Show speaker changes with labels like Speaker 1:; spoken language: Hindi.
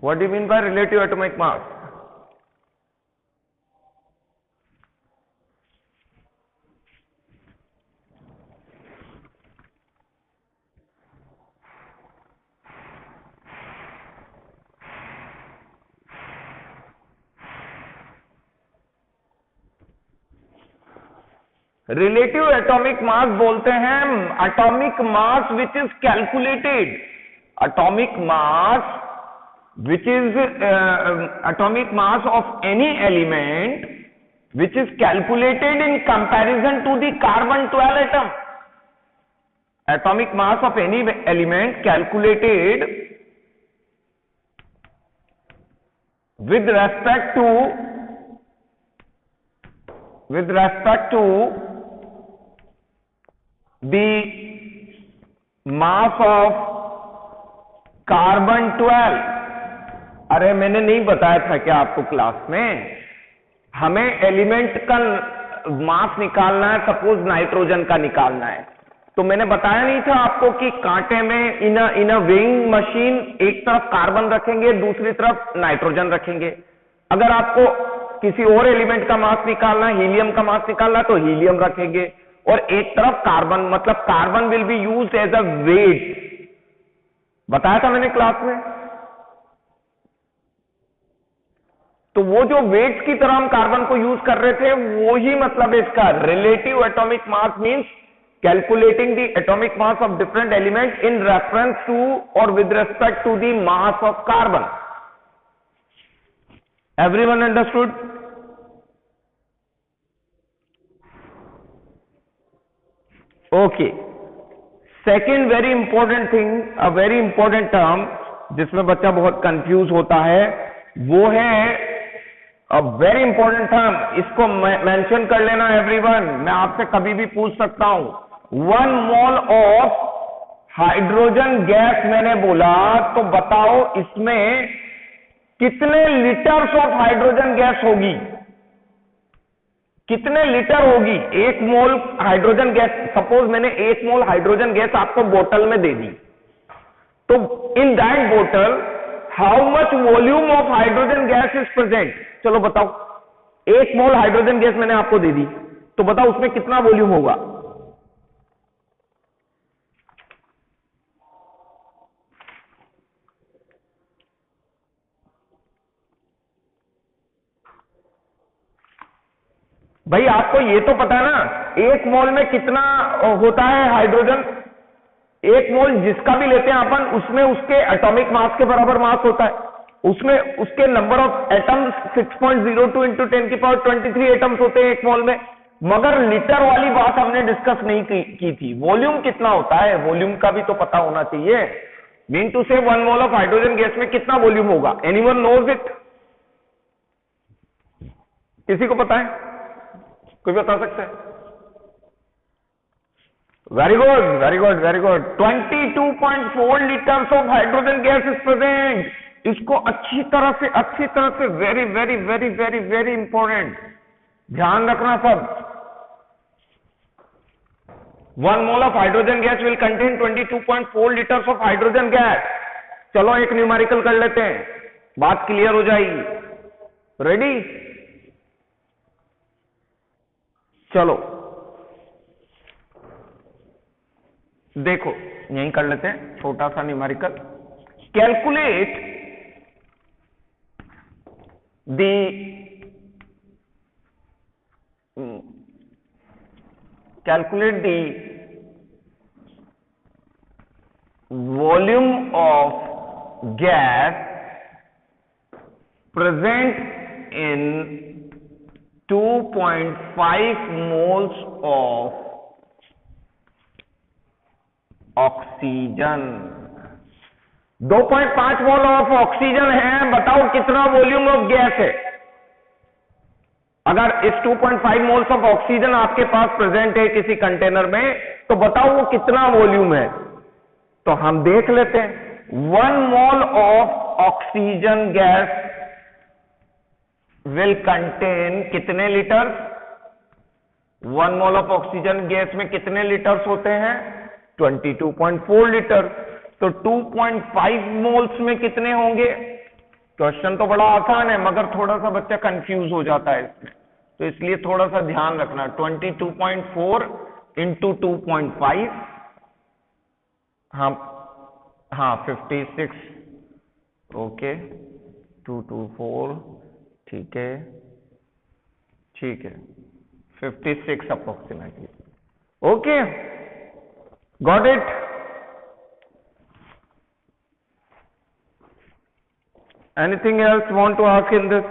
Speaker 1: What do you mean by relative atomic mass? Relative atomic मास बोलते हैं atomic mass which is calculated, atomic mass which is atomic mass of any element which is calculated in comparison to the carbon 12 atom. Atomic mass of any element calculated with respect to the mass of carbon 12. अरे मैंने नहीं बताया था क्या आपको क्लास में? हमें एलिमेंट का मास निकालना है, सपोज नाइट्रोजन का निकालना है, तो मैंने बताया नहीं था आपको कि कांटे में इन अ वेइंग मशीन एक तरफ कार्बन रखेंगे, दूसरी तरफ नाइट्रोजन रखेंगे। अगर आपको किसी और एलिमेंट का मास निकालना है, हीलियम का मास निकालना है, तो हीलियम रखेंगे और एक तरफ कार्बन, मतलब carbon will be used as a weight. बताया था मैंने क्लास में। तो वो जो वेट्स की तरह हम कार्बन को यूज कर रहे थे, वो ही मतलब इसका relative atomic mass means calculating the atomic mass of different element in reference to और with respect to the mass of carbon. Everyone understood? Okay. Second very important thing, a very important term जिसमें बच्चा बहुत कंफ्यूज होता है, वो है वेरी इंपॉर्टेंट टर्म, इसको मेंशन कर लेना एवरीवन। मैं आपसे कभी भी पूछ सकता हूं 1 मोल ऑफ हाइड्रोजन गैस मैंने बोला, तो बताओ इसमें कितने लीटर्स ऑफ हाइड्रोजन गैस होगी? कितने लीटर होगी 1 मोल हाइड्रोजन गैस? सपोज मैंने 1 मोल हाइड्रोजन गैस आपको बोतल में दे दी, तो इन दैट बोतल how much volume of hydrogen gas is present? चलो बताओ, 1 मोल हाइड्रोजन गैस मैंने आपको दे दी, तो बताओ उसमें कितना वॉल्यूम होगा? भाई आपको ये तो पता है ना 1 मोल में कितना होता है हाइड्रोजन? 1 मोल जिसका भी लेते हैं अपन, उसमें उसके एटॉमिक मास के बराबर मास होता है, उसमें उसके number of atoms 6.02 into 10⁻23 atoms होते हैं 1 मोल में। मगर लीटर वाली बात हमने डिस्कस नहीं की थी। वॉल्यूम कितना होता है, वॉल्यूम का भी तो पता होना चाहिए। मीन टू से 1 मोल ऑफ हाइड्रोजन गैस में कितना वॉल्यूम होगा? Anyone knows it? किसी को पता है? कोई बता सकता है? Very good, very good, very good. 22.4 litres of hydrogen gas is present. इसको अच्छी तरह से very very very very very important ध्यान रखना सब। 1 mole of hydrogen gas will contain 22.4 litres of hydrogen gas. चलो एक न्यूमेरिकल कर लेते हैं, बात क्लियर हो जाएगी। रेडी? चलो देखो यहीं कर लेते हैं छोटा सा numerical. Calculate the volume of gas present in 2.5 moles of oxygen. 2.5 mole of oxygen है, बताओ कितना वॉल्यूम ऑफ गैस है? अगर इस 2.5 मोल्स ऑफ ऑक्सीजन आपके पास प्रेजेंट है किसी कंटेनर में, तो बताओ वो कितना वॉल्यूम है? तो हम देख लेते हैं। 1 mole of oxygen gas will contain कितने litres? 1 mole of oxygen gas में कितने लीटर्स होते हैं? 22.4 लीटर। तो 2.5 मोल्स में कितने होंगे? क्वेश्चन तो बड़ा आसान है मगर थोड़ा सा बच्चा कंफ्यूज हो जाता है इसमें, तो इसलिए थोड़ा सा ध्यान रखना। 22.4 इंटू 2.5, हाँ हाँ 56, ओके 224, ठीक है ठीक है 56 approximately, okay got it. Anything else want to ask in this?